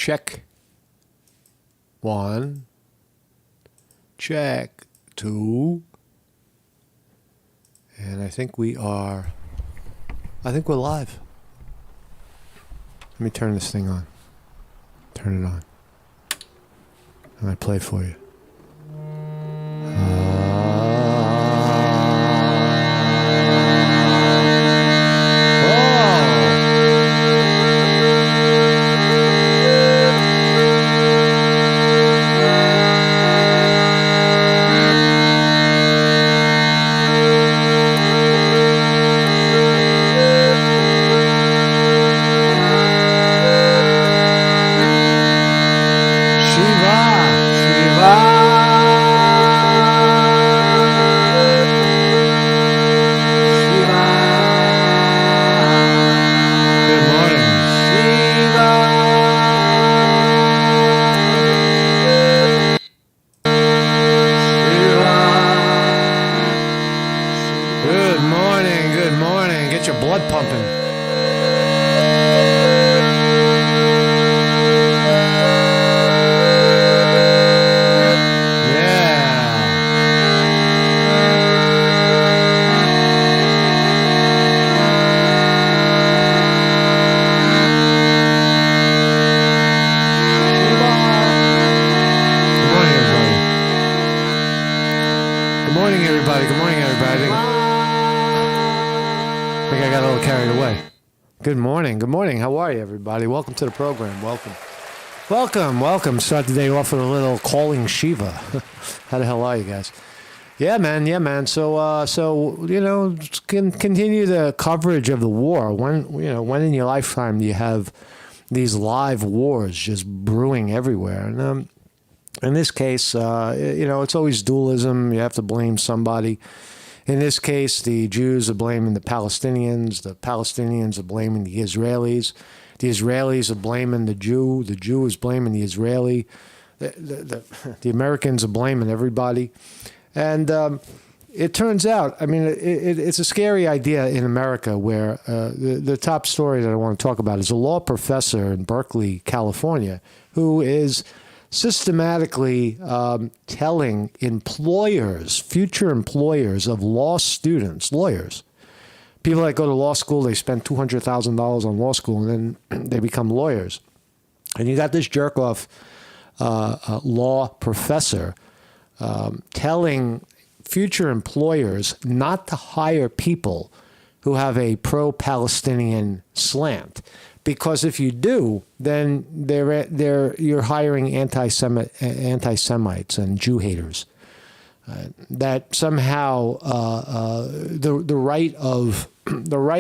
Check. 1. Check. 2. And I think we're live. Let me turn this thing on. Turn it on. And I play for you. Everybody, welcome to the program. Welcome. Start the day off with a little calling Shiva. How the hell are you guys? Yeah, man. So continue the coverage of the war. When in your lifetime do you have these live wars just brewing everywhere? And in this case, it's always dualism. You have to blame somebody. In this case, the Jews are blaming the Palestinians are blaming the Israelis. The Israelis are blaming the Jew is blaming the Israeli. The Americans are blaming everybody. And it turns out, it's a scary idea in America where the top story that I want to talk about is a law professor in Berkeley, California, who is systematically telling future employers of law students, lawyers, people that go to law school, they spend $200,000 on law school, and then they become lawyers. And you got this jerk-off law professor telling future employers not to hire people who have a pro-Palestinian slant. Because if you do, then you're hiring anti-Semites and Jew haters. That somehow the right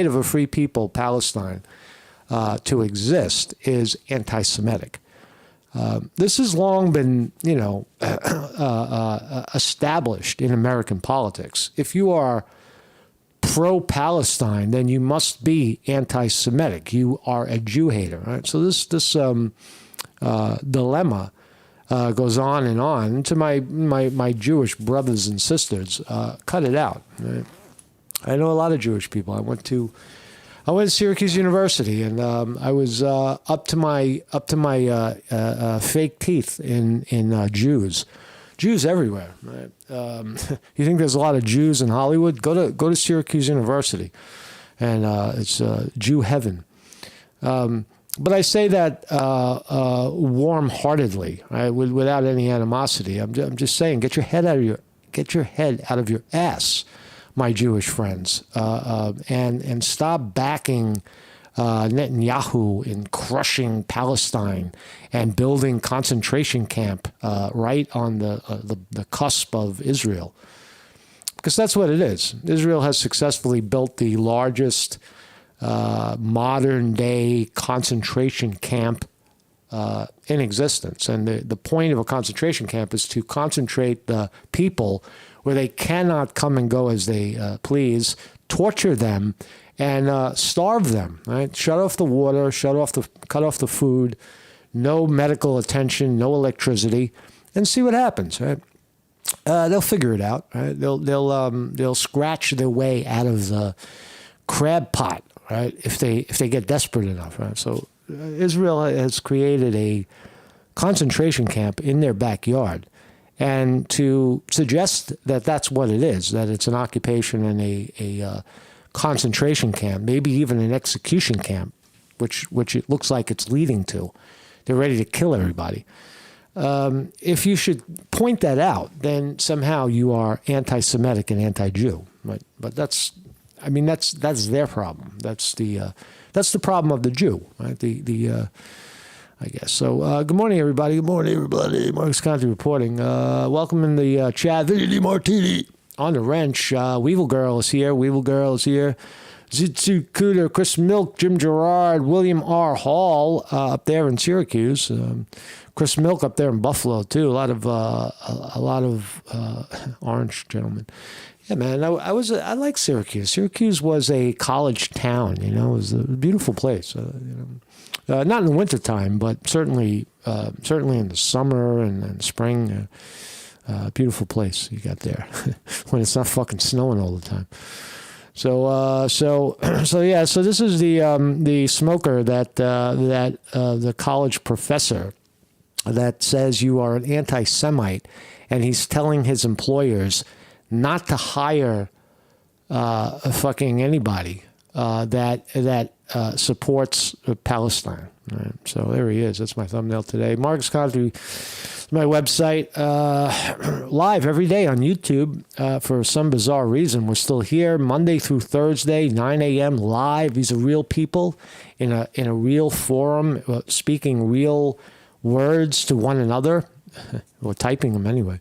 of a free people, Palestine, to exist is anti-Semitic. This has long been, established in American politics. If you are pro-Palestine, then you must be anti-Semitic. You are a Jew hater, right? So this dilemma goes on and on. To my Jewish brothers and sisters, cut it out. Right? I know a lot of Jewish people. I went to Syracuse University, and I was up to my fake teeth in Jews. Jews everywhere. Right? You think there's a lot of Jews in Hollywood? Go to Syracuse University, and it's Jew heaven. But I say that warm-heartedly, right? Without any animosity. I'm just saying, get your head out of your ass, my Jewish friends, and stop backing Netanyahu in crushing Palestine and building concentration camp right on the cusp of Israel. Because that's what it is. Israel has successfully built the largest modern-day concentration camp in existence. And the point of a concentration camp is to concentrate the people where they cannot come and go as they please, torture them, and starve them, right? Shut off the water, cut off the food, no medical attention, no electricity, and see what happens, right? They'll figure it out, right? They'll scratch their way out of the crab pot, right? If they get desperate enough, right? So Israel has created a concentration camp in their backyard. And to suggest that that's what it is, that it's an occupation and a concentration camp, maybe even an execution camp, which it looks like it's leading to. They're ready to kill everybody. If you should point that out, then somehow you are anti-Semitic and anti-Jew. But that's their problem. That's the problem of the Jew, right? I guess. So, good morning, everybody. Good morning, everybody. Marcus Conte reporting. Welcome in the chat. Vinny Martini on the wrench. Weevil Girl is here. Zitsu Cooter, Chris Milk, Jim Gerard, William R. Hall up there in Syracuse. Chris Milk up there in Buffalo too. A lot of orange gentlemen. Yeah, man. I like Syracuse. Syracuse was a college town. It was a beautiful place. Not in the wintertime, but certainly in the summer and spring. Beautiful place you got there when it's not fucking snowing all the time. So yeah. So this is the smoker that the college professor that says you are an anti-Semite, and he's telling his employers not to hire fucking anybody that supports Palestine. Right. So there he is. That's my thumbnail today. Marcus Conte, my website, live every day on YouTube. For some bizarre reason, we're still here Monday through Thursday, 9 a.m. live. These are real people in a real forum, speaking real words to one another, or typing them anyway.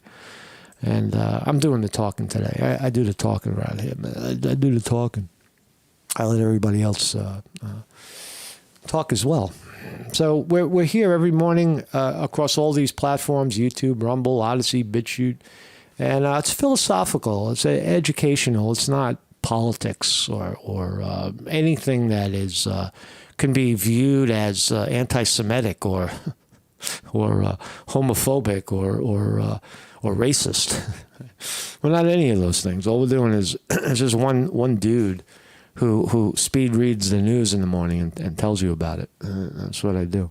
And I'm doing the talking today. I do the talking around here, man. I do the talking. I let everybody else talk as well. So we're here every morning across all these platforms: YouTube, Rumble, Odyssey, BitChute, and it's philosophical. It's educational. It's not politics or anything that is can be viewed as anti-Semitic or homophobic or racist. We're not any of those things. All we're doing is just one dude who speed reads the news in the morning and tells you about it. That's what I do.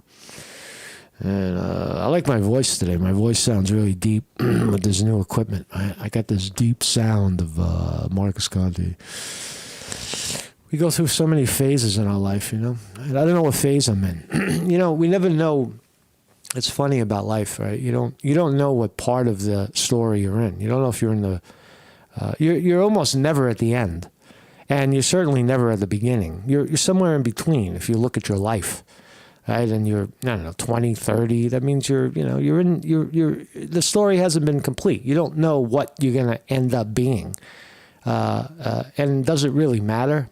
And I like my voice today. My voice sounds really deep with this new equipment. I got this deep sound of Marcus Conte. We go through so many phases in our life, And I don't know what phase I'm in. We never know. It's funny about life, right? You don't know what part of the story you're in. You don't know if you're in the. You're almost never at the end. And you're certainly never at the beginning. You're somewhere in between if you look at your life, right? And you're, 20, 30. That means the story hasn't been complete. You don't know what you're going to end up being. And does it really matter?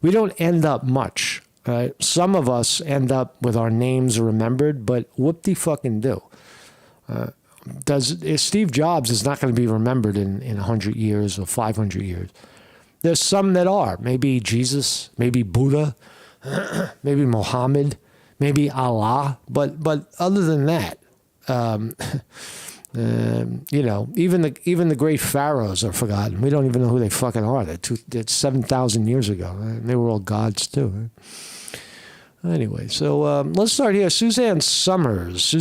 We don't end up much, right? Some of us end up with our names remembered, but whoop-de-fucking-do. Steve Jobs is not going to be remembered in 100 years or 500 years. There's some that are. Maybe Jesus, maybe Buddha, maybe Muhammad, maybe Allah. But other than that, even the great pharaohs are forgotten. We don't even know who they fucking are. That's 7,000 years ago. Right? They were all gods too. Right? Anyway, so let's start here. Suzanne Summers,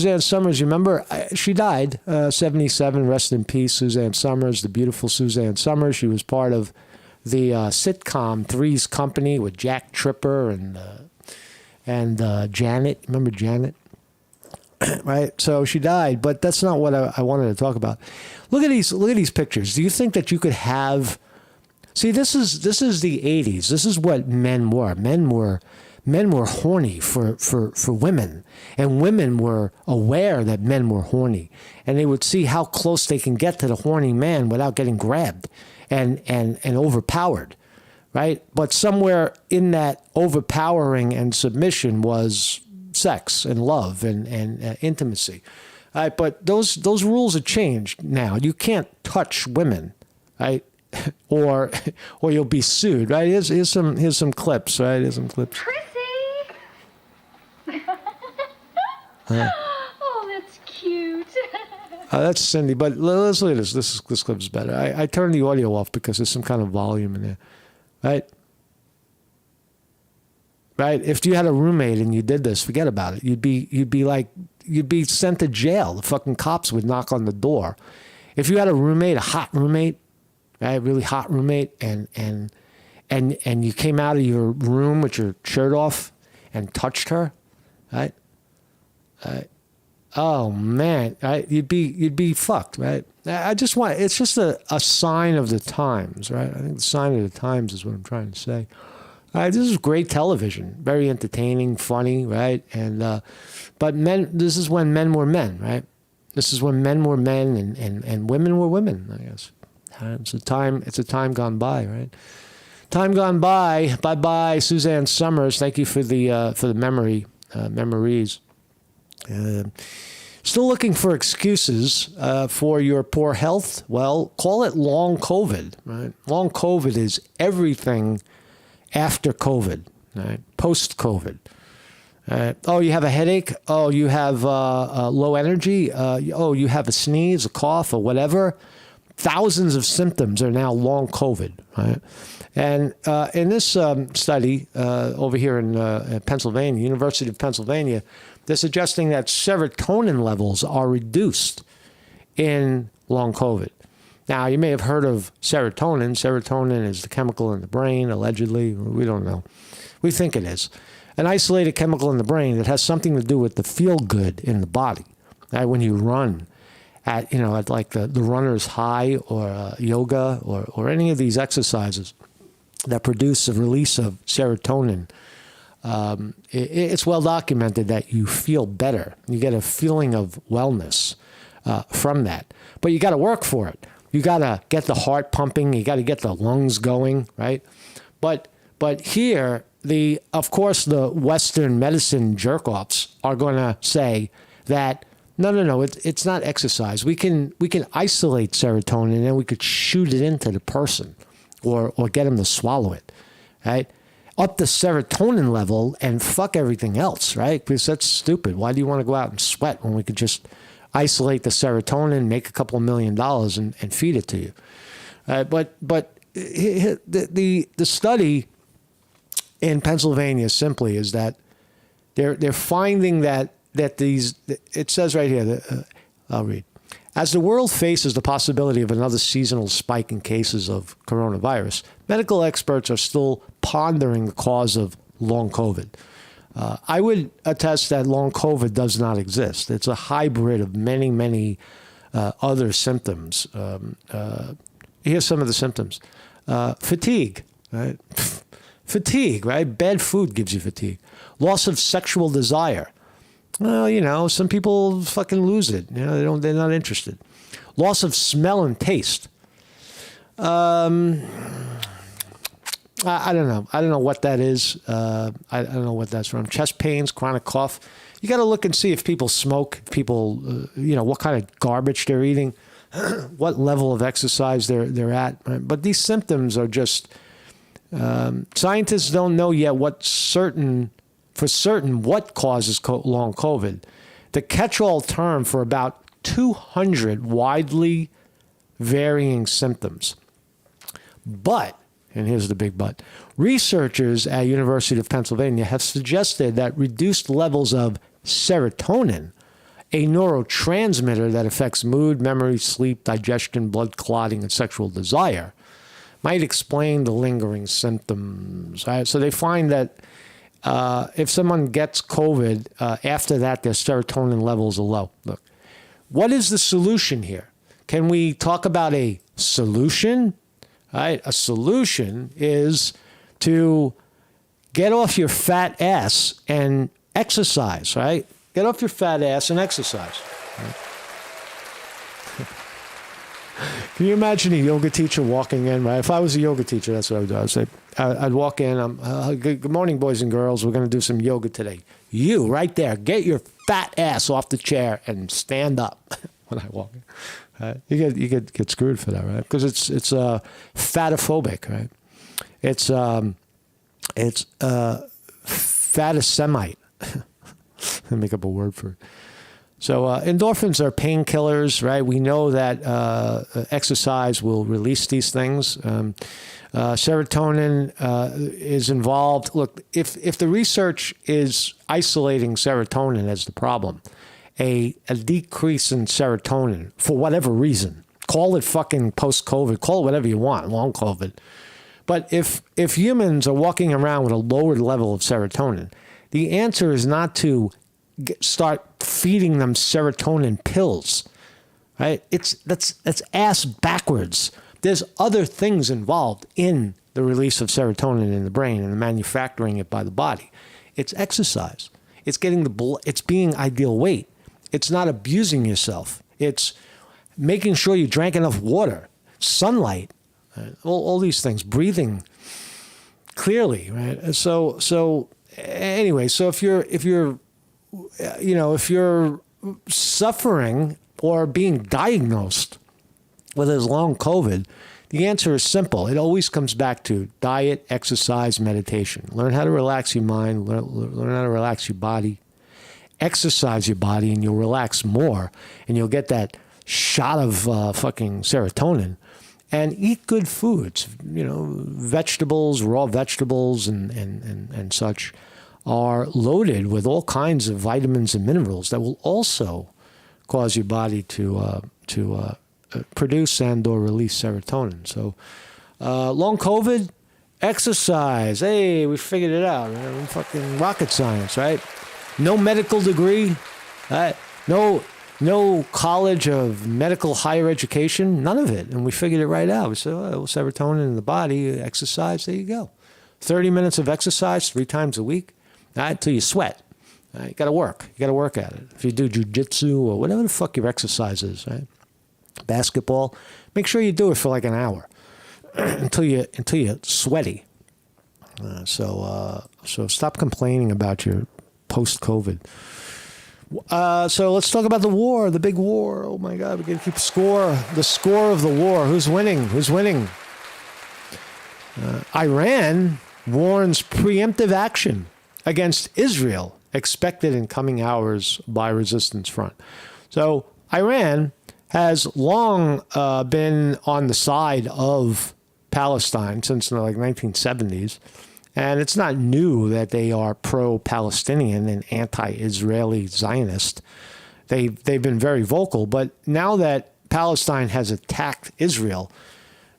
you remember? She died, 77. Rest in peace, Suzanne Summers, the beautiful Suzanne Summers. She was part of the sitcom Three's Company with Jack Tripper and Janet. Remember Janet? Right? So she died, but that's not what I wanted to talk about. Look at these pictures. Do you think that you could have? See, this is the 80s. This is what men were. Men were horny for women, and women were aware that men were horny, and they would see how close they can get to the horny man without getting grabbed and overpowered, right? But somewhere in that overpowering and submission was sex and love and intimacy. Right? But those rules have changed now. You can't touch women, right? or you'll be sued, right? Here's some clips, right? Here's some clips. Oh, that's cute. That's Cindy, but let's look at this. This clip is better. I turned the audio off because there's some kind of volume in there, right? right? If you had a roommate and you did this, forget about it. You'd be sent to jail. The fucking cops would knock on the door. If you had a roommate, a hot roommate, right, really hot roommate, and you came out of your room with your shirt off and touched her, right? Oh man, right? You'd be fucked, right? It's just a sign of the times, right? I think the sign of the times is what I'm trying to say. This is great television, very entertaining, funny, right? And but this is when men were men, right? This is when men were men and women were women, I guess. It's a time gone by, right? Time gone by. Bye bye, Suzanne Summers. Thank you for the memories. Still looking for excuses for your poor health? Well, call it long COVID, right? Long COVID is everything after COVID, right? Post-COVID. Oh, you have a headache? Oh, you have low energy? Oh, you have a sneeze, a cough, or whatever? Thousands of symptoms are now long COVID, right? And in this study over here in Pennsylvania, University of Pennsylvania, they're suggesting that serotonin levels are reduced in long COVID. Now, you may have heard of serotonin. Serotonin is the chemical in the brain, allegedly. We don't know. We think it is. An isolated chemical in the brain that has something to do with the feel-good in the body. Right? When you run at like the runner's high or yoga or any of these exercises that produce a release of serotonin, it's well documented that you feel better. You get a feeling of wellness from that. But you got to work for it. You got to get the heart pumping. You got to get the lungs going, right? But here, of course, the Western medicine jerk-offs are going to say that no, it's not exercise. We can isolate serotonin and we could shoot it into the person or get them to swallow it, right? Up the serotonin level and fuck everything else, right? Because that's stupid. Why do you want to go out and sweat when we could just isolate the serotonin, make a couple $1 million and feed it to you? But the study in Pennsylvania simply is that they're finding that these, it says right here, I'll read. As the world faces the possibility of another seasonal spike in cases of coronavirus, medical experts are still pondering the cause of long COVID. I would attest that long COVID does not exist. It's a hybrid of many, many other symptoms. Here's some of the symptoms. Fatigue, right? Fatigue, right? Bad food gives you fatigue. Loss of sexual desire. Well, some people fucking lose it. They're not interested. Loss of smell and taste. I don't know. I don't know what that is. I don't know what that's from. Chest pains, chronic cough. You got to look and see if people smoke, people, what kind of garbage they're eating, what level of exercise they're at. Right? But these symptoms are just, scientists don't know yet for certain what causes long COVID. The catch-all term for about 200 widely varying symptoms. But, and here's the big but, researchers at University of Pennsylvania have suggested that reduced levels of serotonin, a neurotransmitter that affects mood, memory, sleep, digestion, blood clotting, and sexual desire, might explain the lingering symptoms. Right? So they find that if someone gets COVID, after that, their serotonin levels are low. Look, what is the solution here? Can we talk about a solution? Right? A solution is to get off your fat ass and exercise, right? Get off your fat ass and exercise. Right? Can you imagine a yoga teacher walking in, right? If I was a yoga teacher, that's what I would do. I'd say, I'd walk in, good morning, boys and girls. We're going to do some yoga today. You, right there, get your fat ass off the chair and stand up when I walk in. Right? You get screwed for that, right? Because it's fatophobic, right? It's fatasemite. Make up a word for it. So endorphins are painkillers, right? We know that exercise will release these things. Serotonin is involved. Look, if the research is isolating serotonin as the problem, a decrease in serotonin for whatever reason, call it fucking post-COVID, call it whatever you want, long COVID. But if humans are walking around with a lower level of serotonin, the answer is not to start feeding them serotonin pills, right? That's ass backwards. There's other things involved in the release of serotonin in the brain and the manufacturing it by the body. It's exercise. It's getting it's being ideal weight. It's not abusing yourself. It's making sure you drank enough water, sunlight, right? All these things, breathing clearly, right? So anyway, so if you're suffering or being diagnosed with this long COVID, the answer is simple. It always comes back to diet, exercise, meditation. Learn how to relax your mind, learn how to relax your body, exercise your body, and you'll relax more, and you'll get that shot of fucking serotonin. And eat good foods, vegetables, raw vegetables and such are loaded with all kinds of vitamins and minerals that will also cause your body to produce and or release serotonin. So long COVID, exercise. Hey, we figured it out. Right? Fucking rocket science, right? No medical degree, right? No college of medical higher education, none of it. And we figured it right out. We said, serotonin in the body, exercise, there you go. 30 minutes of exercise 3 times a week, right, till you sweat. Right? You got to work. You got to work at it. If you do jujitsu or whatever the fuck your exercise is, right? Basketball, make sure you do it for like an hour until you're sweaty. So stop complaining about your post-COVID. So let's talk about the war, the big war. Oh my God, we got to keep score. The score of the war. Who's winning? Who's winning? Iran warns preemptive action against Israel expected in coming hours by resistance front. So Iran has long been on the side of Palestine since the 1970s. And it's not new that they are pro-Palestinian and anti-Israeli Zionist. They've been very vocal. But now that Palestine has attacked Israel,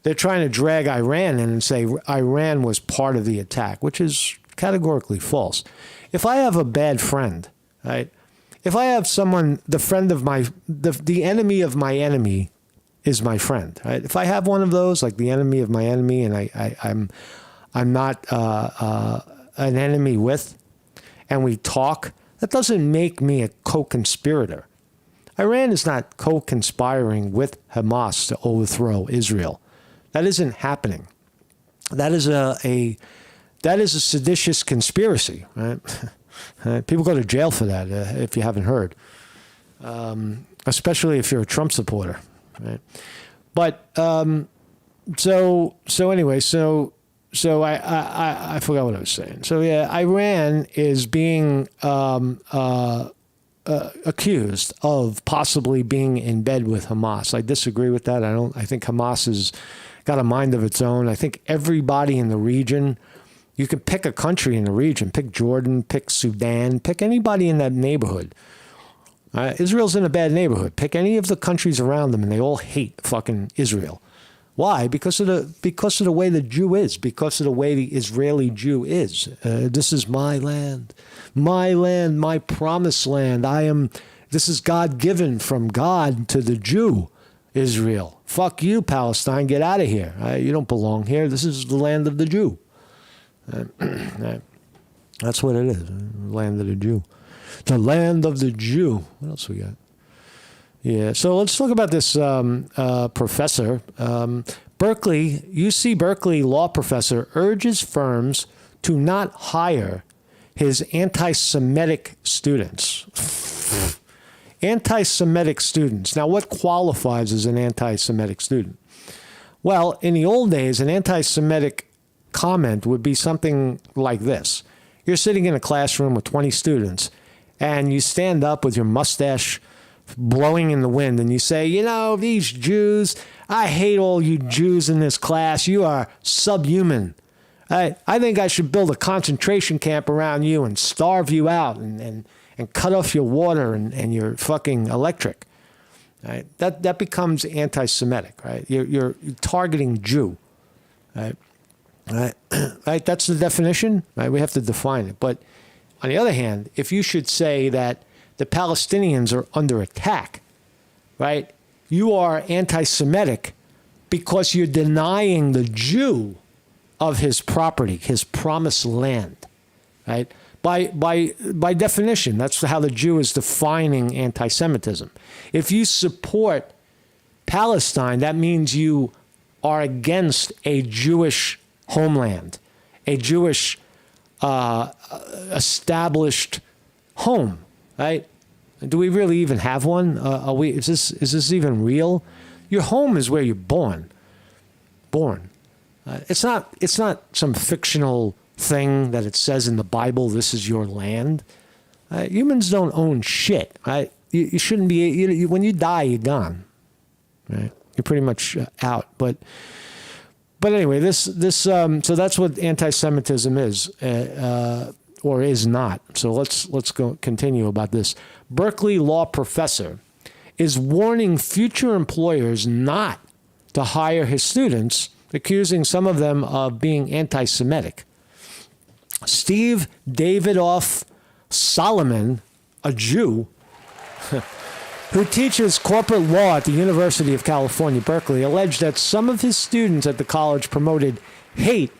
they're trying to drag Iran in and say Iran was part of the attack, which is categorically false. If I have a bad friend, right? If I have someone, the enemy of my enemy is my friend, right? If I have one of those, like the enemy of my enemy, and I'm not an enemy with, and we talk, that doesn't make me a co-conspirator. Iran is not co-conspiring with Hamas to overthrow Israel. That isn't happening. That is a seditious conspiracy, right? People go to jail for that, if you haven't heard, especially if you're a Trump supporter, right? But so anyway, so I forgot what I was saying. So yeah, Iran is being accused of possibly being in bed with Hamas. I disagree with that. I think Hamas has got a mind of its own. I think everybody in the region, you can pick a country in the region, pick Jordan, pick Sudan, pick anybody in that neighborhood. Israel's in a bad neighborhood. Pick any of the countries around them, and they all hate fucking Israel. Why? Because of the way the Jew is, because of the way the Israeli Jew is. This is my land, my promised land. This is God-given from God to the Jew, Israel. Fuck you, Palestine. Get out of here. You don't belong here. This is the land of the Jew. That's what it is, land of the Jew. The land of the Jew. What else we got? Yeah, so let's talk about this professor. UC Berkeley law professor urges firms to not hire his anti-Semitic students. Anti-Semitic students. Now, what qualifies as an anti-Semitic student? Well, in the old days, an anti-Semitic comment would be something like this. You're sitting in a classroom with 20 students, and you stand up with your mustache blowing in the wind and you say, you know, these Jews, I hate all you Jews in this class. You are subhuman. I think I should build a concentration camp around you and starve you out and cut off your water and your fucking electric. Right? That becomes anti-Semitic, right? You're targeting Jew, right? Right? That's the definition, right? We have to define it. But on the other hand, if you should say that the Palestinians are under attack, right? You are anti-Semitic because you're denying the Jew of his property, his promised land, right? By definition, that's how the Jew is defining anti-Semitism. If you support Palestine, that means you are against a Jewish homeland, a Jewish established home, right? Do we really even have one? Is this even real? Your home is where you're born. It's not some fictional thing that it says in the Bible, this is your land. Humans don't own shit. Right? You shouldn't be. When you die, you're gone. Right? You're pretty much out. But anyway, so that's what anti-Semitism is, or is not. So let's go continue about this. Berkeley law professor is warning future employers not to hire his students, accusing some of them of being anti-Semitic. Steve Davidoff Solomon, a Jew, who teaches corporate law at the University of California, Berkeley, alleged that some of his students at the college promoted hate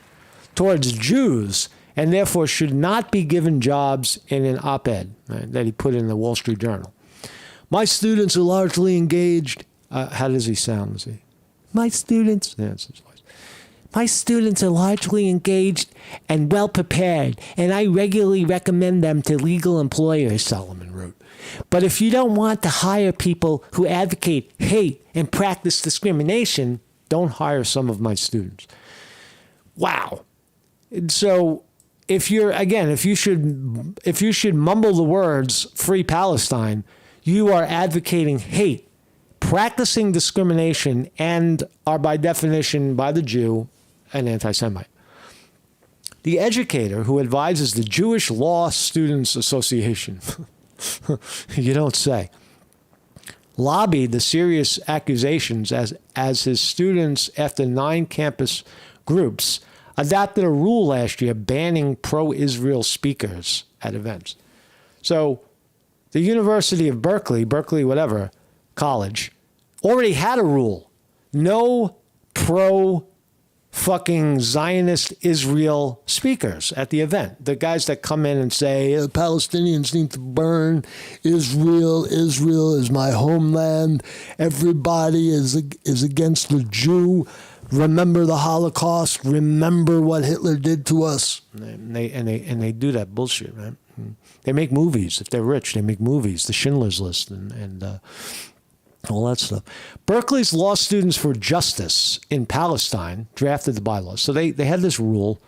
towards Jews and therefore should not be given jobs in an op-ed that he put in the Wall Street Journal. My students are largely engaged. How does he sound? Is he? My students. Yeah, that's his voice. My students are largely engaged and well prepared, and I regularly recommend them to legal employers, Solomon wrote. But if you don't want to hire people who advocate hate and practice discrimination, don't hire some of my students. Wow. And so if you should mumble the words free Palestine, you are advocating hate, practicing discrimination, and are by definition, by the Jew, an anti-Semite. The educator who advises the Jewish Law Students Association, you don't say, lobbied the serious accusations as his students, after 9 campus groups, adopted a rule last year banning pro-Israel speakers at events. So the University of Berkeley whatever, college, already had a rule. No fucking Zionist Israel speakers at the event. The guys that come in and say, the Palestinians need to burn Israel. Israel is my homeland. Everybody is against the Jew. Remember the Holocaust. Remember what Hitler did to us. And they do that bullshit, right? They make movies. If they're rich, they make movies. The Schindler's List and all that stuff. Berkeley's Law Students for Justice in Palestine drafted the bylaws. So they had this rule,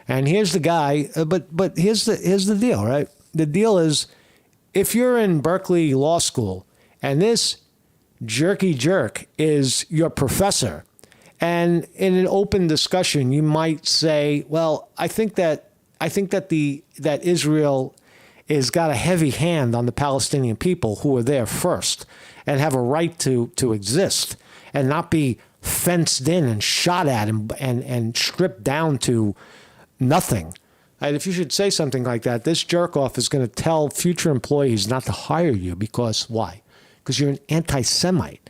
and here's the guy. But here's the deal, right? The deal is, if you're in Berkeley Law School and this jerky jerk is your professor, and in an open discussion you might say, well, I think that Israel has got a heavy hand on the Palestinian people who are there first and have a right to exist and not be fenced in and shot at and stripped down to nothing. And if you should say something like that, this jerk-off is going to tell future employees not to hire you because why? Because you're an anti-Semite.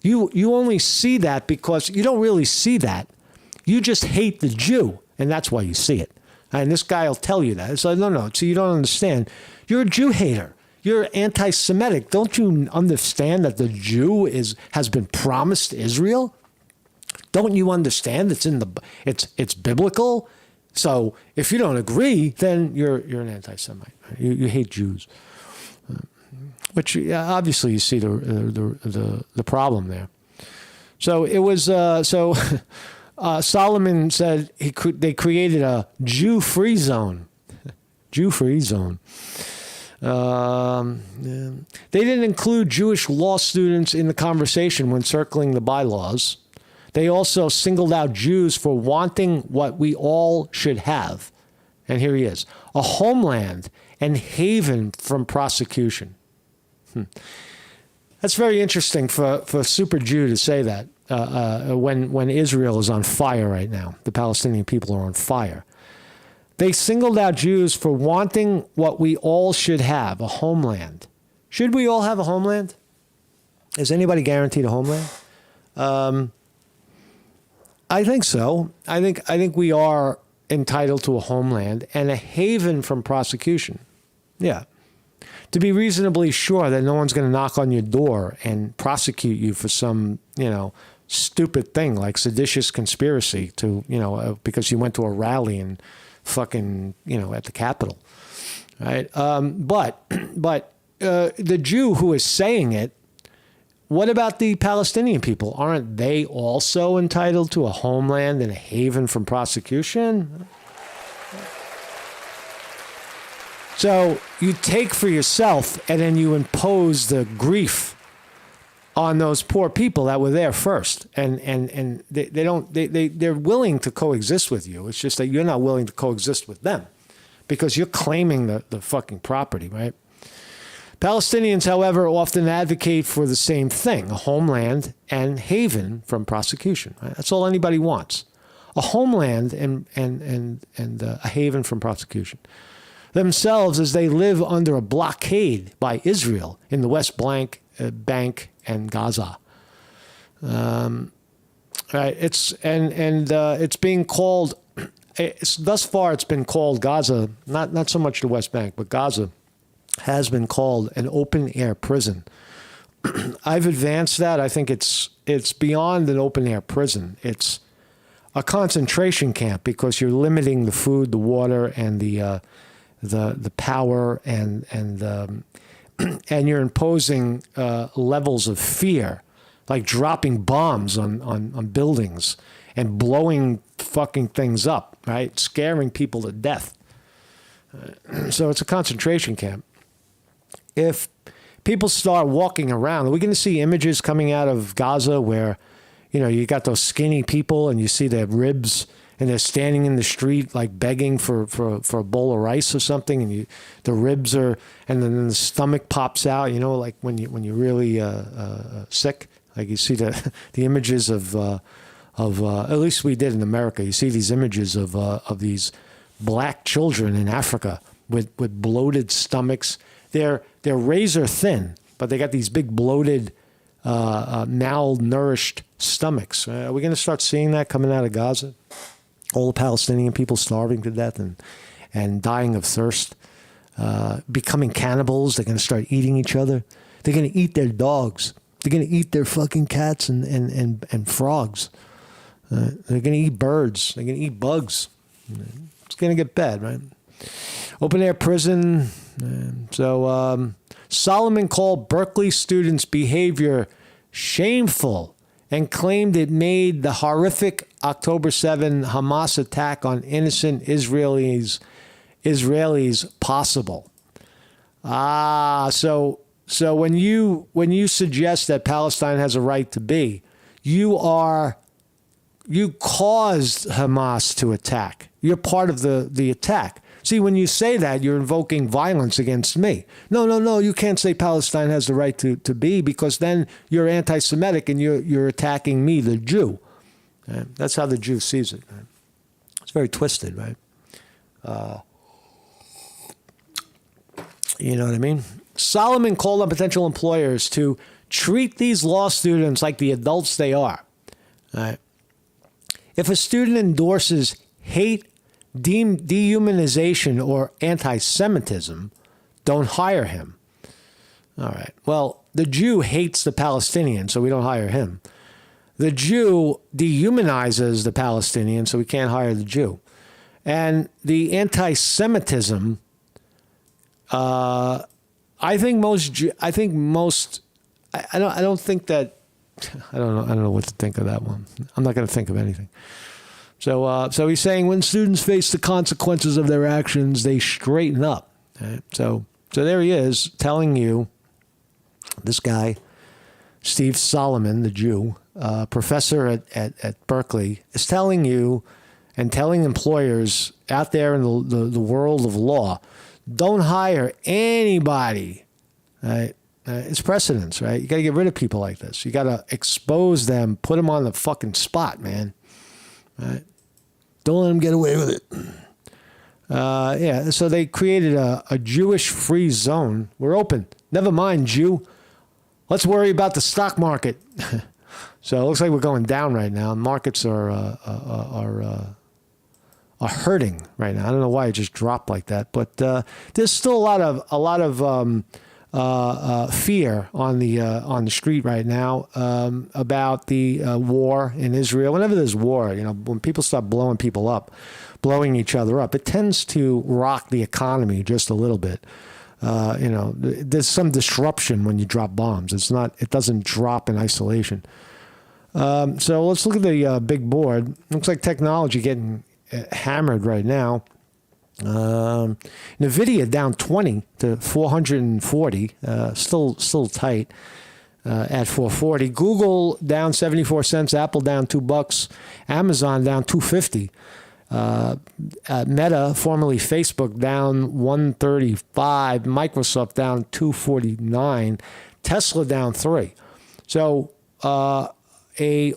You only see that because you don't really see that. You just hate the Jew, and that's why you see it. And this guy will tell you that. It's like, no. So you don't understand. You're a Jew hater. You're anti-Semitic. Don't you understand that the Jew has been promised Israel? Don't you understand it's biblical? So if you don't agree, then you're an anti-Semite. You hate Jews, which obviously you see the problem there. So it was Solomon said they created a Jew-free zone. Jew-free zone. Yeah. They didn't include Jewish law students in the conversation when circling the bylaws. They also singled out Jews for wanting what we all should have. And here he is, a homeland and haven from prosecution. That's very interesting for a super Jew to say that when Israel is on fire right now. The Palestinian people are on fire. They singled out Jews for wanting what we all should have, a homeland. Should we all have a homeland? Is anybody guaranteed a homeland? I think so. I think we are entitled to a homeland and a haven from prosecution. Yeah. To be reasonably sure that no one's going to knock on your door and prosecute you for some, stupid thing like seditious conspiracy to, because you went to a rally and fucking, at the Capitol. Right. But the Jew who is saying it, what about the Palestinian people? Aren't they also entitled to a homeland and a haven from prosecution? So you take for yourself and then you impose the grief on those poor people that were there first. And they're willing to coexist with you. It's just that you're not willing to coexist with them because you're claiming the fucking property, right? Palestinians, however, often advocate for the same thing, a homeland and haven from prosecution. Right? That's all anybody wants, a homeland and a haven from prosecution. Themselves, as they live under a blockade by Israel in the West Bank and Gaza. Right? It's being called. Thus far, it's been called Gaza, not so much the West Bank, but Gaza has been called an open-air prison. I've advanced that. I think it's beyond an open-air prison. It's a concentration camp because you're limiting the food, the water, and the power, and you're imposing levels of fear, like dropping bombs on buildings and blowing fucking things up, right? Scaring people to death. So it's a concentration camp. If people start walking around, are we going to see images coming out of Gaza where, you got those skinny people and you see their ribs and they're standing in the street like begging for a bowl of rice or something, and the ribs are, and then the stomach pops out, like when you're really sick, like you see the images of at least we did in America. You see these images of these black children in Africa with bloated stomachs. They're razor thin, but they got these big bloated, malnourished stomachs. Are we going to start seeing that coming out of Gaza? All the Palestinian people starving to death and dying of thirst, becoming cannibals. They're going to start eating each other. They're going to eat their dogs. They're going to eat their fucking cats and frogs. They're going to eat birds. They're going to eat bugs. It's going to get bad, right? Open air prison. So Solomon called Berkeley students' behavior shameful and claimed it made the horrific October 7 Hamas attack on innocent Israelis possible. So when you suggest that Palestine has a right to be, you caused Hamas to attack. You're part of the attack. See, when you say that, you're invoking violence against me. No, you can't say Palestine has the right to be, because then you're anti-Semitic and you're attacking me, the Jew. Right? That's how the Jew sees it. Right? It's very twisted, right? You know what I mean? Solomon called on potential employers to treat these law students like the adults they are. Right? If a student endorses hate, dehumanization, or anti-Semitism, don't hire him. All right. Well, the Jew hates the Palestinian, so we don't hire him. The Jew dehumanizes the Palestinian, so we can't hire the Jew. And the anti-Semitism, I don't know what to think of that one. I'm not going to think of anything. So he's saying when students face the consequences of their actions, they straighten up. Right? So So there he is telling you, this guy, Steve Solomon, the Jew, professor at Berkeley, is telling you and telling employers out there in the world of law, don't hire anybody. Right? It's precedence, right? You got to get rid of people like this. You got to expose them, put them on the fucking spot, man. Right? Don't let them get away with it. So they created a Jewish-free zone. We're open. Never mind, Jew. Let's worry about the stock market. So it looks like we're going down right now. Markets are hurting right now. I don't know why it just dropped like that, but there's still a lot of fear on the street right now about the war in Israel. Whenever there's war, when people start blowing people up, blowing each other up, it tends to rock the economy just a little bit. There's some disruption when you drop bombs. It doesn't drop in isolation. So let's look at the big board. Looks like technology getting hammered right now. Nvidia down 20 to 440, still tight at 440. Google down 74 cents, Apple down $2, Amazon down 250. Meta, formerly Facebook, down 135, Microsoft down 249, Tesla down 3. So a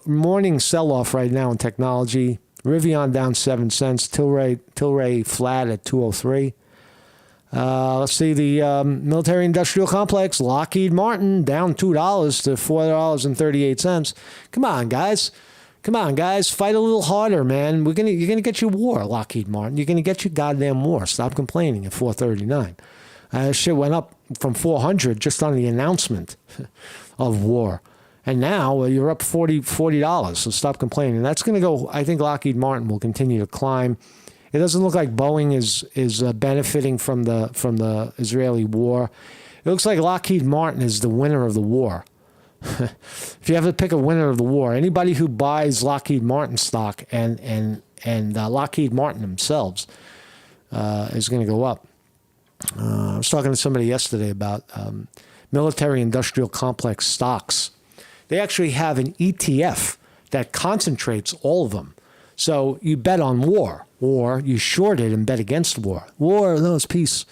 morning sell-off right now in technology. Rivian down 7 cents. Tilray flat at 203. Let's see the military-industrial complex. Lockheed Martin down $2 to $4.38. Come on, guys. Fight a little harder, man. You're gonna get your war, Lockheed Martin. You're gonna get your goddamn war. Stop complaining at $4.39. Shit went up from $400 just on the announcement of war. And now you're up $40, so stop complaining. That's going to go. I think Lockheed Martin will continue to climb. It doesn't look like Boeing is benefiting from the Israeli war. It looks like Lockheed Martin is the winner of the war. If you have to pick a winner of the war, anybody who buys Lockheed Martin stock and Lockheed Martin themselves is going to go up. I was talking to somebody yesterday about military-industrial complex stocks. They actually have an ETF that concentrates all of them. So you bet on war, or you short it and bet against war. War, no, it's peace.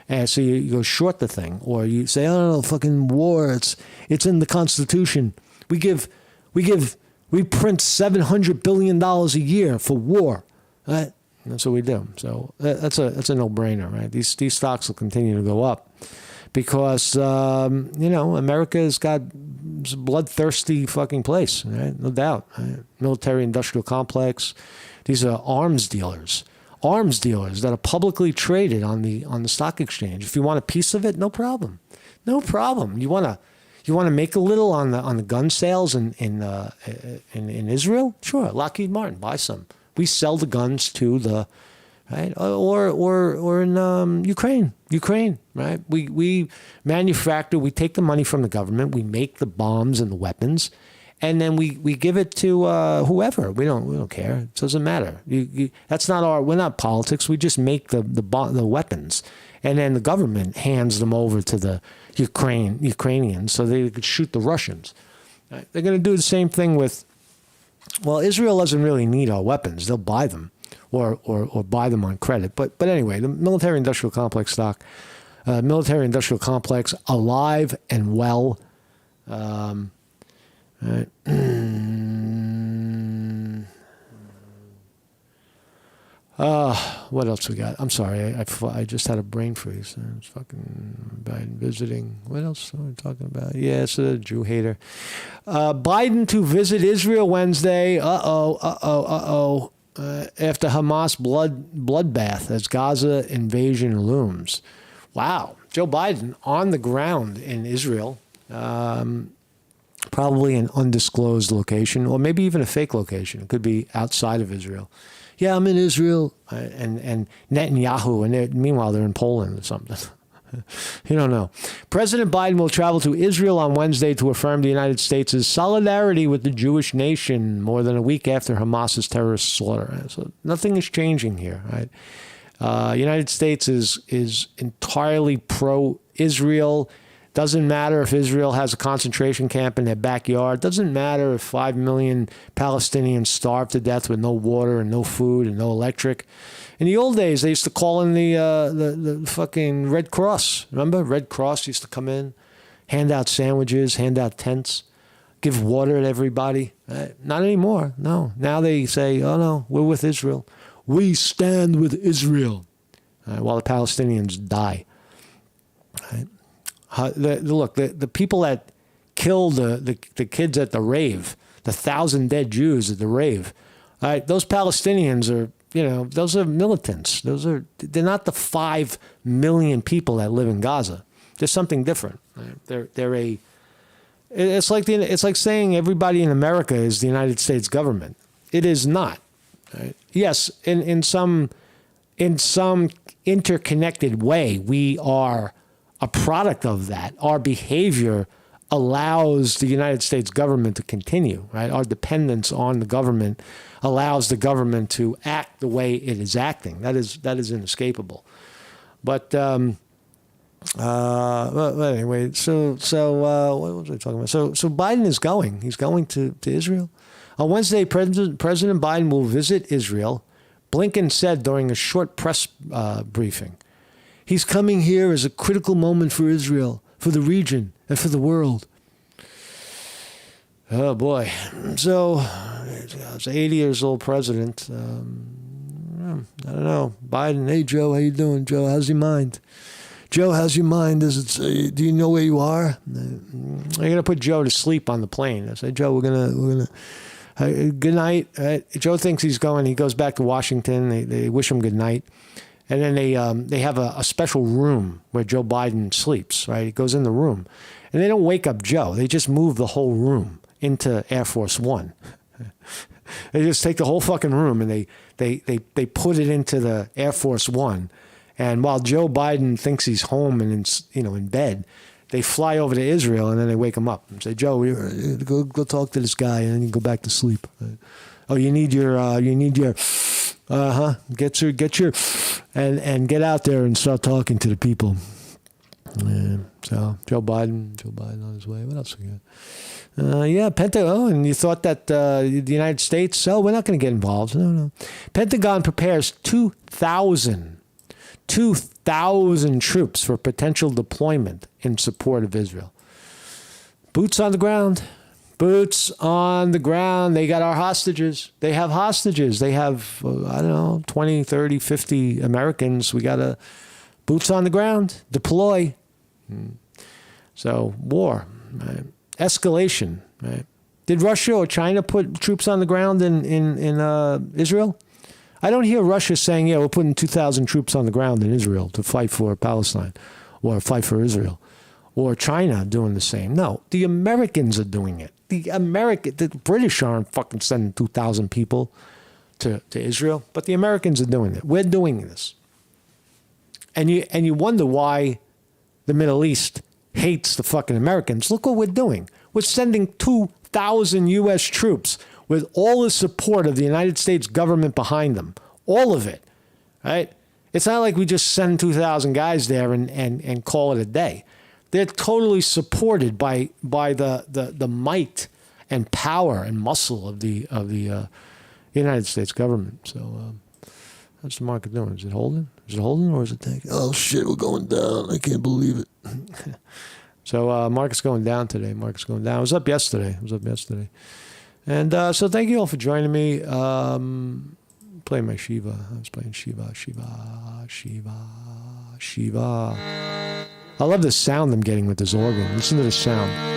And so you go short the thing, or you say, oh, no, fucking war, it's in the Constitution. We print $700 billion a year for war. Right? That's what we do. So that's a no-brainer, right? These stocks will continue to go up. Because, America's got a bloodthirsty fucking place, right? No doubt. Right? Military-industrial complex. These are arms dealers that are publicly traded on the stock exchange. If you want a piece of it, no problem. You want to make a little on the gun sales in Israel? Sure, Lockheed Martin, buy some. We sell the guns to the right, or in Ukraine, right? We manufacture. We take the money from the government. We make the bombs and the weapons, and then we give it to whoever. We don't care. It doesn't matter. That's not we're not politics. We just make the weapons, and then the government hands them over to the Ukrainians so they could shoot the Russians. Right? They're going to do the same thing with. Well, Israel doesn't really need our weapons. They'll buy them. Or buy them on credit. But anyway, the military-industrial complex stock, military-industrial complex, alive and well. Right. What else we got? I'm sorry, I just had a brain freeze. It's fucking Biden visiting. What else are we talking about? Yeah, it's a Jew hater. Biden to visit Israel Wednesday. After Hamas bloodbath as Gaza invasion looms. Wow. Joe Biden on the ground in Israel, probably an undisclosed location, or maybe even a fake location. It could be outside of Israel. Yeah, I'm in Israel. And Netanyahu, and meanwhile, they're in Poland or something. You don't know. President Biden will travel to Israel on Wednesday to affirm the United States' solidarity with the Jewish nation more than a week after Hamas's terrorist slaughter. So nothing is changing here, right? United States is entirely pro-Israel. Doesn't matter if Israel has a concentration camp in their backyard. Doesn't matter if 5 million Palestinians starve to death with no water and no food and no electric. In the old days, they used to call in the fucking Red Cross. Remember? Red Cross used to come in, hand out sandwiches, hand out tents, give water to everybody. Not anymore. No. Now they say, oh, no, we're with Israel. We stand with Israel while the Palestinians die. Right? Look, the people that killed the kids at the rave, the 1,000 dead Jews at the rave, those Palestinians are, those are militants. They're not the 5 million people that live in Gaza. There's something different. Right? It's like saying everybody in America is the United States government. It is not. Right? Yes, in some interconnected way, we are a product of that. Our behavior allows the United States government to continue, right? Our dependence on the government allows the government to act the way it is acting. That is inescapable. But anyway, so what was I talking about? So Biden is going. He's going to Israel. On Wednesday, President Biden will visit Israel. Blinken said during a short press briefing, he's coming here as a critical moment for Israel, for the region, and for the world. Oh, boy. So, it's an 80-years-old president. I don't know. Biden, hey, Joe, how you doing? Joe, how's your mind? Joe, how's your mind? Do you know where you are? I'm going to put Joe to sleep on the plane. I said, Joe, we're going to good night. Joe thinks he's going. He goes back to Washington. They wish him good night. And then they have a special room where Joe Biden sleeps, right? He goes in the room. And they don't wake up Joe. They just move the whole room into Air Force One. They just take the whole fucking room and they put it into the Air Force One. And while Joe Biden thinks he's home and in bed, they fly over to Israel and then they wake him up and say, Joe, go talk to this guy and then you go back to sleep. Oh, you need your get your and get out there and start talking to the people. Yeah. So Joe Biden on his way. What else we got? Pentagon. Oh, and you thought that the United States? Oh, we're not going to get involved. No. Pentagon prepares 2,000 troops for potential deployment in support of Israel. Boots on the ground. Boots on the ground. They got our hostages. They have hostages. They have, 20, 30, 50 Americans. We got to boots on the ground. Deploy. So, war. Right? Escalation. Right? Did Russia or China put troops on the ground in Israel? I don't hear Russia saying, we're putting 2,000 troops on the ground in Israel to fight for Palestine or fight for Israel. Or China doing the same. No, the Americans are doing it. The British aren't fucking sending 2,000 people to Israel, but the Americans are doing it. We're doing this. And you wonder why the Middle East hates the fucking Americans. Look what we're doing. We're sending 2,000 U.S. troops with all the support of the United States government behind them. All of it, right? It's not like we just send 2,000 guys there and call it a day. They're totally supported by the might and power and muscle of the United States government. So how's the market doing? Is it holding? Or is it tanking? Oh shit, we're going down. I can't believe it. So market's going down today. Market's going down. It was up yesterday. And so thank you all for joining me. Playing my Shiva. I was playing Shiva. I love the sound I'm getting with this organ. Listen to the sound.